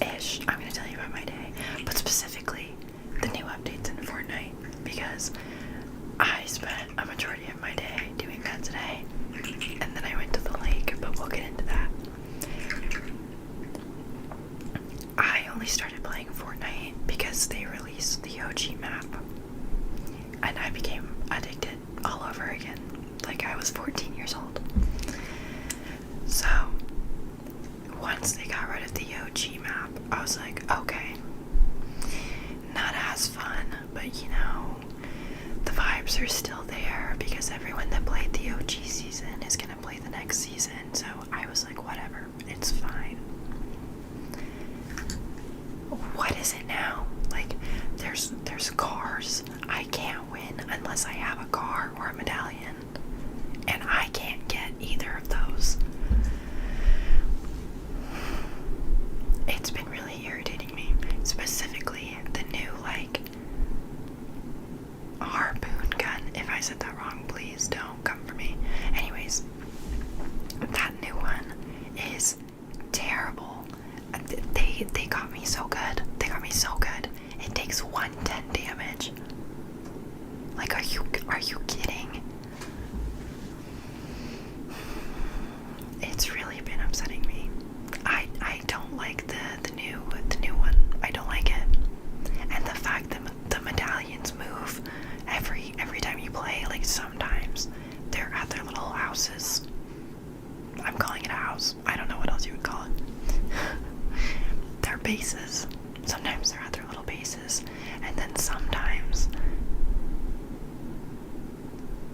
ish. I'm gonna tell you about my day, but specifically the new updates in Fortnite, because I spent a majority of my day doing that today, and then I went to the lake, but we'll get into that. I only started playing Fortnite because they released the OG map, and I became addicted all over again, like I was 14 years old. So once they got rid of the OG map, I was like, okay, not as fun, but you know, the vibes are still there because everyone that played the OG season is gonna play the next season, so I was like, whatever, it's fine. What is it now? Like, there's cars. I can't win unless I have a car or a medallion, and I can't get either of those. It's been really irritating me, specifically the new, like, harpoon gun. If I said that wrong, please don't come for me. Anyways, that new one is terrible. They got me so good. They got me so good. It takes 110 damage. Like, are you kidding? It's really been upsetting me. I don't like the new one. I don't like it. And the fact that the medallions move every time you play, like sometimes they're at their little houses. I'm calling it a house. I don't know what else you would call it. Their bases. Sometimes they're at their little bases, and then sometimes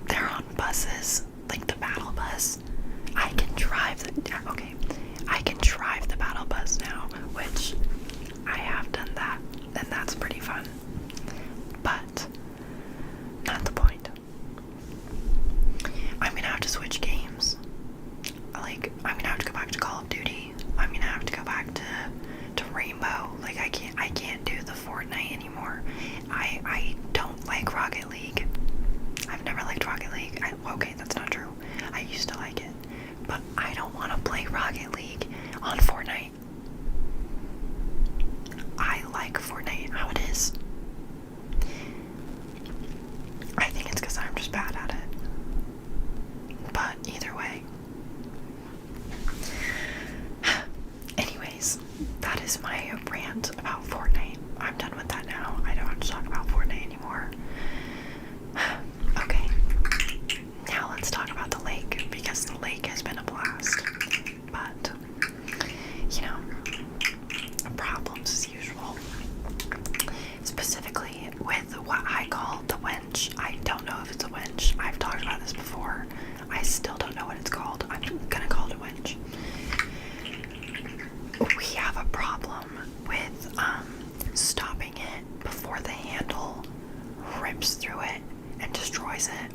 they're on buses, like the battle bus. I can drive the battle bus now, which I have done that, and that's pretty fun. But not the point. I'm gonna have to switch games. Like, I'm gonna have to go back to Call of Duty. I'm gonna have to go back to Rainbow. Like, I can't do the Fortnite anymore. I don't like Rocket League. I've never liked Rocket League. Okay, that's not true. I used to like it, but I don't want to play Rocket League on Fortnite. I like Fortnite how it is. I think it's because I'm just bad at it. But either way. Anyways, that is my rant about Fortnite. I'm done with that now. I don't have to talk about Fortnite anymore. Okay. Now let's talk about the lake, because the lake has been a blast. But, you know, problems as usual. Specifically with what I call the wench. I don't know if it's a wench. I've talked about this before. I still don't know what it's called. I'm gonna call it a wench. We have a problem with stopping it before the handle rips through it and destroys it.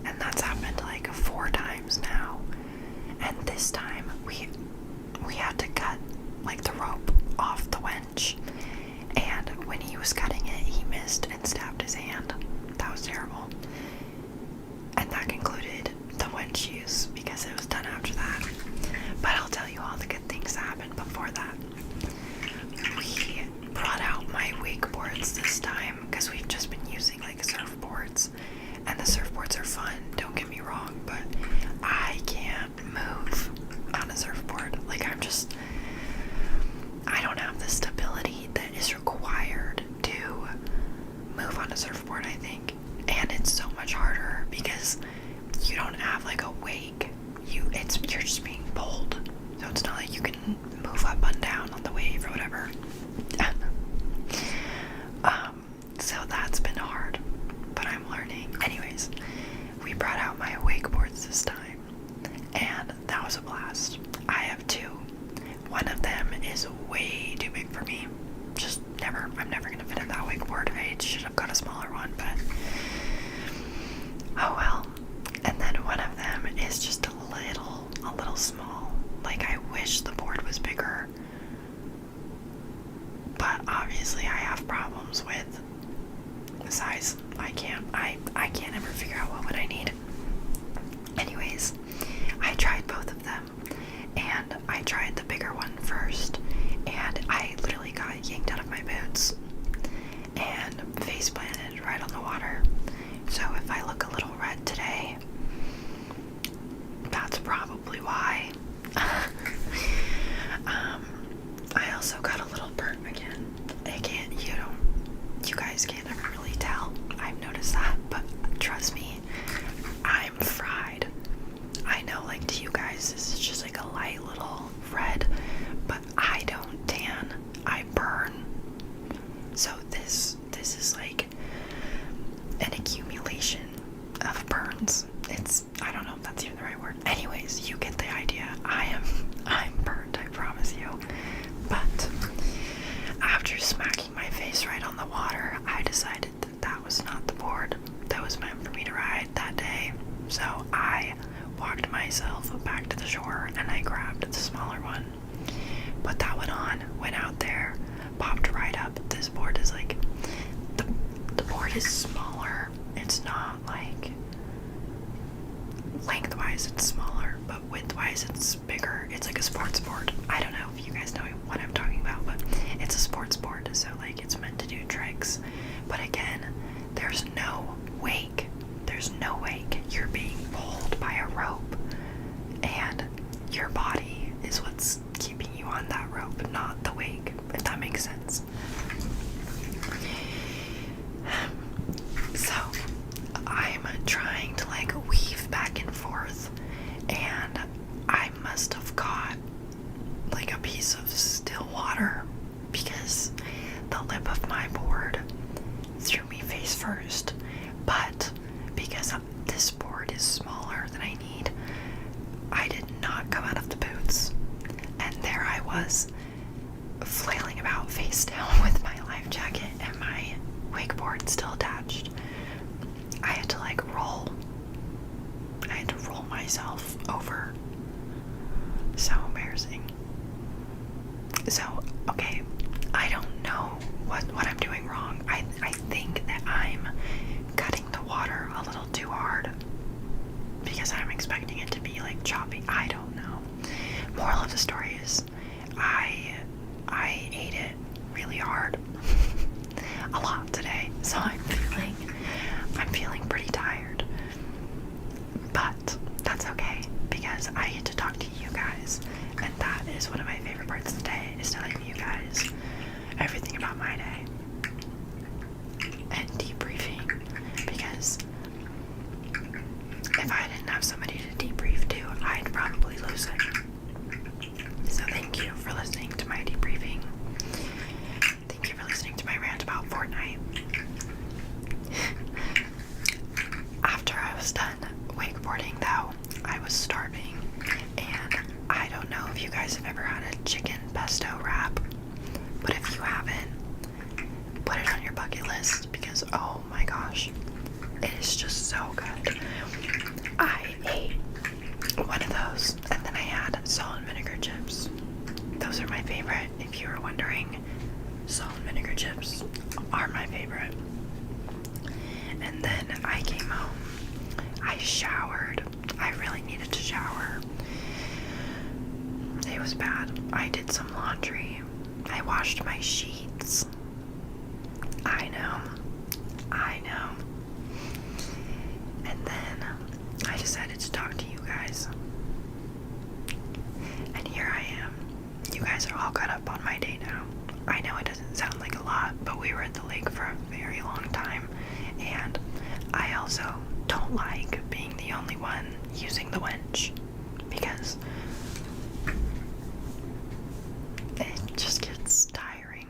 And that's happened like 4 times now. And this time we had to cut like the rope off the winch. And when he was cutting it, he missed and stabbed his hand. That was terrible. And that concluded the winch use because it was done after that. But I'll tell you all the good things that happened before that. We brought out my wakeboards this time because we've just been using like surfboards. And the surfboards are fun, don't get me wrong, but I can't move on a surfboard. Like, I don't have the stability that is required to move on a surfboard, I think. And it's so much harder because you don't have like a wake. You're just being pulled. So it's not like you can move up and down on the wave or whatever. So that's been hard, but I'm learning. Anyways, we brought out my wakeboards this time, and that was a blast. I have 2. One of them is way too big for me. I'm never gonna fit in that wakeboard. I should have got a smaller one, but oh well. And then one of them is just a little small. Like, I wish the board was bigger, but obviously I have problems with the size. I can't ever figure out what I need. Anyways, I tried both of them, and I tried the bigger one first, and I boots and face planted right on the water. So if I look a little red today, that's probably why. I also got a little burnt again. You guys can't ever really tell. I've noticed that, but trust me, I'm fried. I know, like, to you guys, this is just like a light little red, but I don't tan. I burn. So this is like an accumulation of burns. I don't know if that's even the right word. Anyways, you get the idea. I'm burnt, I promise you. But after smacking my face right on the water, I decided that was not the board that was meant for me to ride that day. So I walked myself back to the shore and I grabbed the smaller one. Put that one on, went out there, popped right up. This board is like, the board is smaller. It's not like, lengthwise it's smaller, but widthwise it's bigger. It's like a sports board. I don't know if you guys know what I'm talking about, but it's a sports board, so like it's meant to do tricks. But again, there's no wake. There's no wake. You're being pulled by a rope, and your body is what's keeping you on that rope, not the wake, if that makes sense. So I'm trying to like weave back and forth, and I must have caught like a piece of still water because the lip of my board threw me face first. But because this board is smaller than I need, I did not come out of the boots, and there I was flailing about face down with my life jacket and my wakeboard still attached. I had to like roll. I had to roll myself over. So embarrassing. So, okay, I don't know what I'm doing wrong. I think that I'm cutting the water a little too hard because I'm expecting it to be like choppy. I don't know. Moral of the story is I ate it really hard. A lot today. So I'm feeling pretty tired. But that's okay because I get to talk to you guys, and that is one of my favorite parts of the day, is telling you guys everything about my day and debriefing, because if I didn't have somebody to debrief to, I'd probably lose it. So thank you for listening to my debriefing. Thank you for listening to my rant about Fortnite. After I was done wakeboarding though, I was starving, and I don't know if you guys have ever had a chicken pesto wrap, but if you haven't, put it on your bucket list because oh my gosh, it is just so good. I ate one of those, and then I had salt and vinegar chips. Those are my favorite, if you were wondering. Salt and vinegar chips are my favorite. And then I came home. I showered. I really needed to shower. It was bad. I did some laundry. I washed my sheets. I know. And then I decided to talk to you guys. And here I am. You guys are all caught up on my day now. I know it doesn't sound like a lot, but we were at the lake for a very long time, and I also don't like being the only one using the winch because it just gets tiring.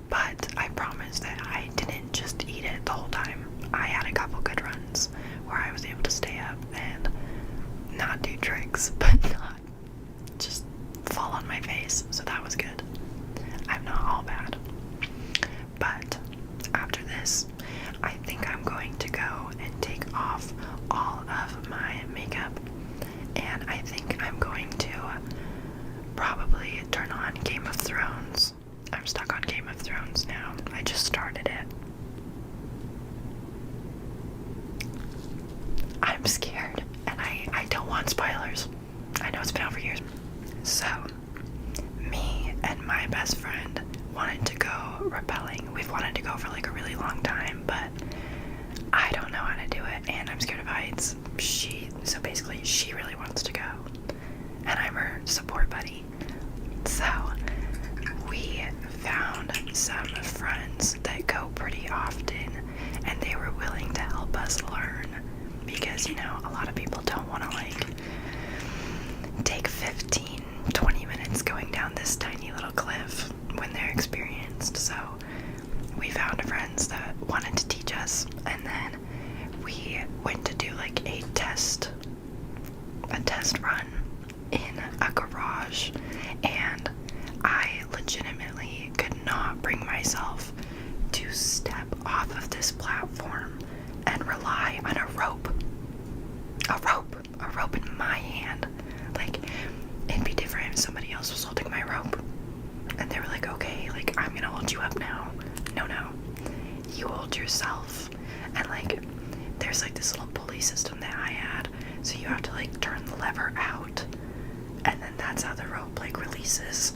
But I promise that I didn't just eat it the whole time. I had a couple good runs where I was able to stay up and not do tricks, but not just fall on my face, so that was good. I'm not all bad. But after this, I think I'm going to go and take off all of my makeup, and I think I'm going to probably turn on Game of Thrones. I'm stuck on Game of Thrones now. I just started it. I'm scared, and I don't want spoilers. I know it's been out for years. So, me and my best friend wanted to go support buddy. So we found some friends that go pretty often, and they were willing to help us learn, because a lot of people don't want to like take 15-20 minutes going down this tiny little cliff when they're experienced. So we found friends that wanted to teach us, and then we went to do like a test run in a garage, and I legitimately could not bring myself to step off of this platform and rely on a rope in my hand. Like, it'd be different if somebody else was holding my rope and they were like, okay, like, I'm gonna hold you up now. No, you hold yourself. And like, there's like this little pulley system that I had, so you have to like turn the lever out, and then that's how the rope like releases.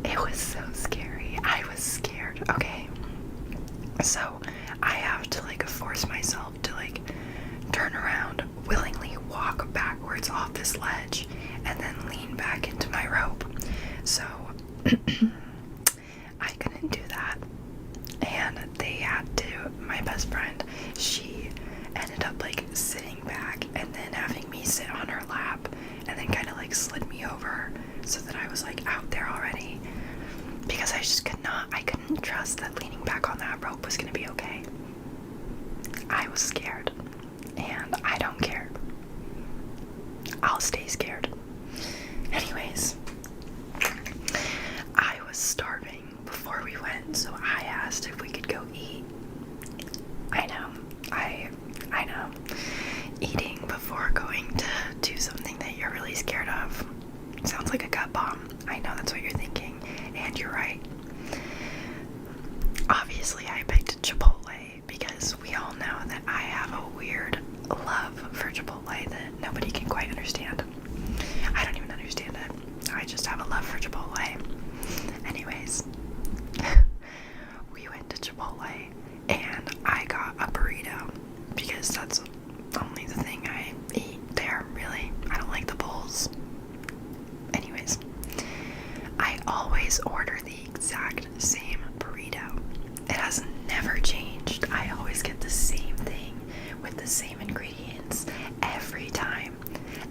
It was so scary. I was scared. Okay, so I have to like force myself to like turn around, willingly walk backwards off this ledge, and then lean back into my rope. So I couldn't do that, and they had to. My best friend, she ended up like sitting back and then having me sit on her lap, and then kind of like slid me over so that I was like out there already, because I couldn't trust that leaning back on that rope was gonna be okay. I was scared, and I don't care. I'll stay scared. Anyways, I was starving before we went, so I asked if we could go eat. I know. Eating before going to do something that you're really scared of sounds like a gut bomb. I know that's what you're thinking, and you're right. Obviously, I picked Chipotle because we all know that I have a weird love for Chipotle that nobody can quite understand. I don't even understand it. I just have a love for Chipotle. Anyways, we went to Chipotle, and I got a burrito because that's only the thing I eat there, really. I don't like the bowls. Anyways, I always order the exact same burrito. It has never changed. I always get the same thing with the same ingredients every time,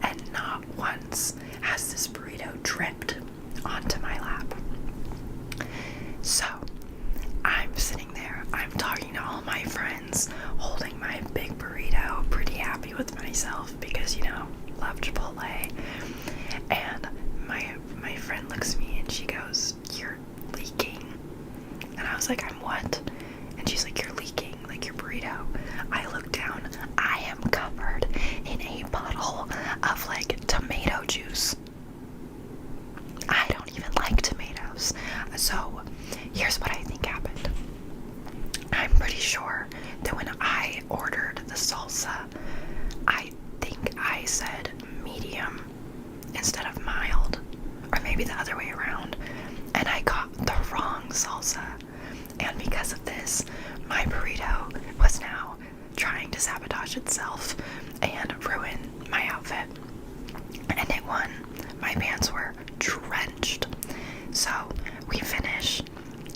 and not once has this burrito dripped onto my lap. So I'm sitting there, I'm talking to all my friends, holding my big burrito, pretty happy with myself because, love Chipotle. And my friend looks at me and she goes, "You're leaking." And I was like, "I'm what?" And she's like, "You're leaking, like your burrito." I look down, I am covered in a bottle of like tomato juice. I don't even like tomatoes. So here's what I think happened. I'm pretty sure that when I ordered the salsa, I think I said medium instead of mild, or maybe the other way around, and I got the wrong salsa. And because of this, my burrito was now trying to sabotage itself and ruin my outfit. And it won. My pants were drenched. So we finish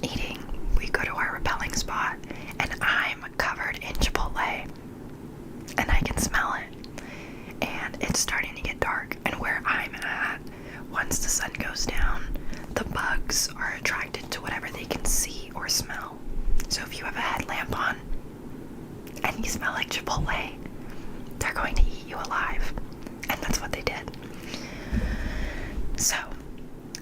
eating, we go to our rappelling spot, and I'm covered in Chipotle, and I can smell it. And it's starting to get dark, and where I'm at, once the sun goes down, the bugs are attracted to whatever they can see or smell. So if you have a headlamp on and you smell like Chipotle, they're going to eat you alive. And that's what they did. So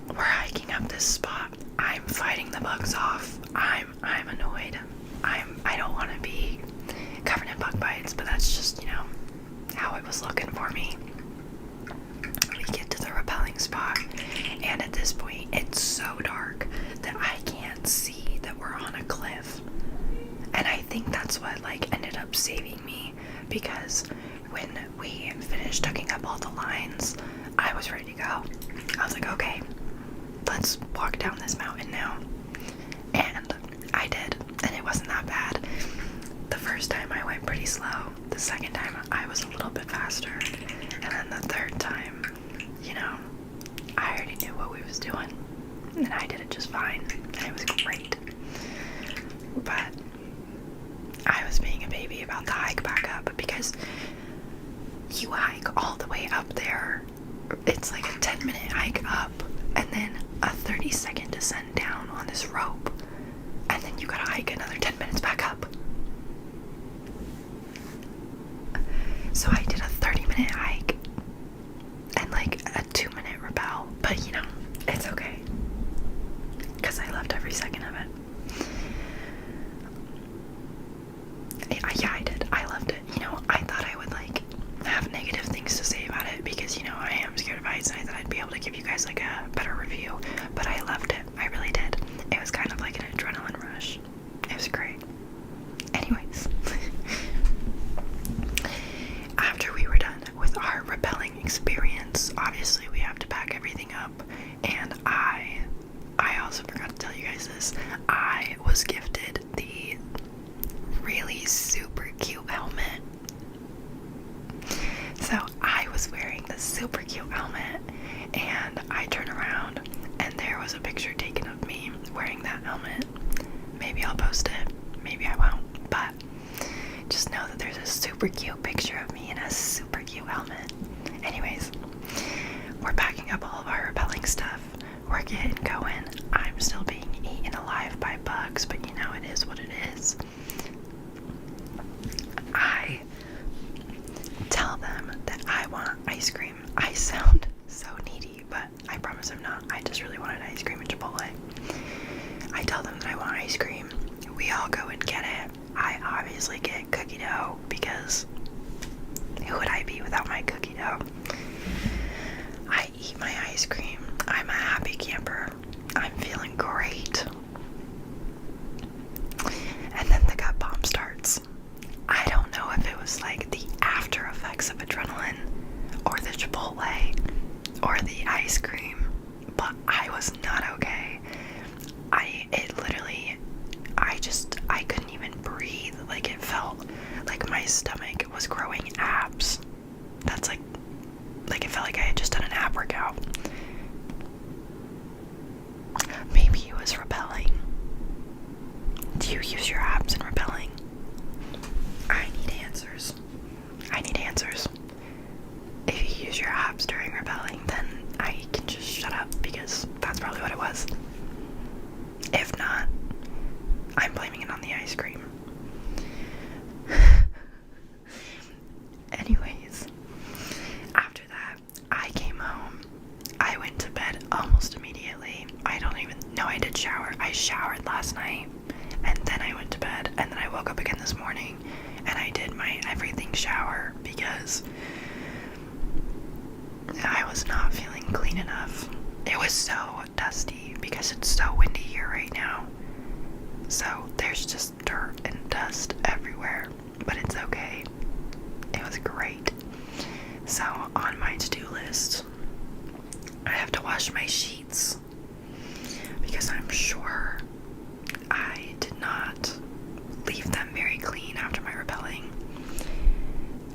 we're hiking up this spot. I'm fighting the bugs off. I'm annoyed. I don't want to be covered in bug bites, but that's just, how it was looking for me. We get to the rappelling spot, and at this point, it's so dark that I can't see that we're on a cliff. And I think that's what, ended up saving me, because when we finished hooking up all the lines, I was ready to go. I was like, okay, let's walk down this mountain now. And I did, and it wasn't that bad. The first time I went pretty slow. The second time I was a little bit faster. And then the third time, I already knew what we was doing, and I did it just fine, and it was great. But I was being a baby about the hike back up, because you hike all the way up there. It's like a 10-minute hike up, and then a 30-second descent down on this rope, and then you gotta hike another 10 minutes back up. So I did a 30-minute hike and like a 2-minute rappel, but it's okay, because I loved every second of it. Yeah, I did. I loved it. I thought I would like have negative things to say about it, because I am scared of heights, and I thought I'd be able to give you guys like a better review, but I loved it. I really did. It was kind of like an adrenaline rush. It was great. Anyways, after we were done with our rappelling experience, obviously we have to pack everything up, and I also forgot to tell you guys this. I was gifted the really super cute helmet. So I was wearing this super cute helmet, and I turn around and there was a picture taken of me wearing that helmet. Maybe I'll post it, maybe I won't, but just know that there's a super cute picture of me in a super cute helmet. Anyways, we're packing up all of our rappelling stuff. We're getting going. I'm still being eaten alive by bugs, but it is what it is. I tell them that I want ice cream. I sound so needy, but I promise I'm not. I just really wanted ice cream at Chipotle. I tell them that I want ice cream. We all go and get it. I obviously get cookie dough, because who would I be without my cookie dough? I eat my ice cream. I'm a happy camper. I'm feeling great. And then the gut bomb starts. I don't know if it was like the after effects of adrenaline, or the Chipotle, or the ice cream, but I was not okay. I couldn't even breathe. Like, it felt like my stomach was growing abs. That's like it felt like I had just done an ab workout. Maybe it was rappelling. Do you use your abs in rappelling? I need answers. If you use your abs during rappelling, then I can just shut up, because that's probably what it was. If not, I'm blaming it on the ice cream. Anyways, after that, I came home. I went to bed almost immediately. I did shower. I showered last night, and then I went to bed, and then I woke up again this morning, and I did my everything shower, because I was not feeling clean enough. It was so dusty, because it's so windy here right now. So there's just dirt and dust everywhere, but it's okay. It was great. So on my to-do list, I have to wash my sheets, because I'm sure I did not leave them very clean after my rappelling.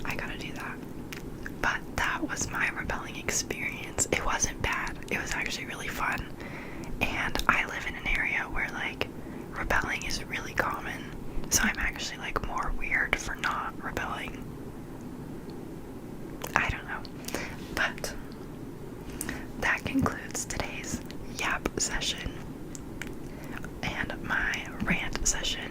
I gotta do that. But that was my rappelling experience. It wasn't bad. It was actually really fun. And I live in an area where like rappelling is really common. So I'm actually like more weird for not rappelling. I don't know. But that concludes today's yap session and my rant session.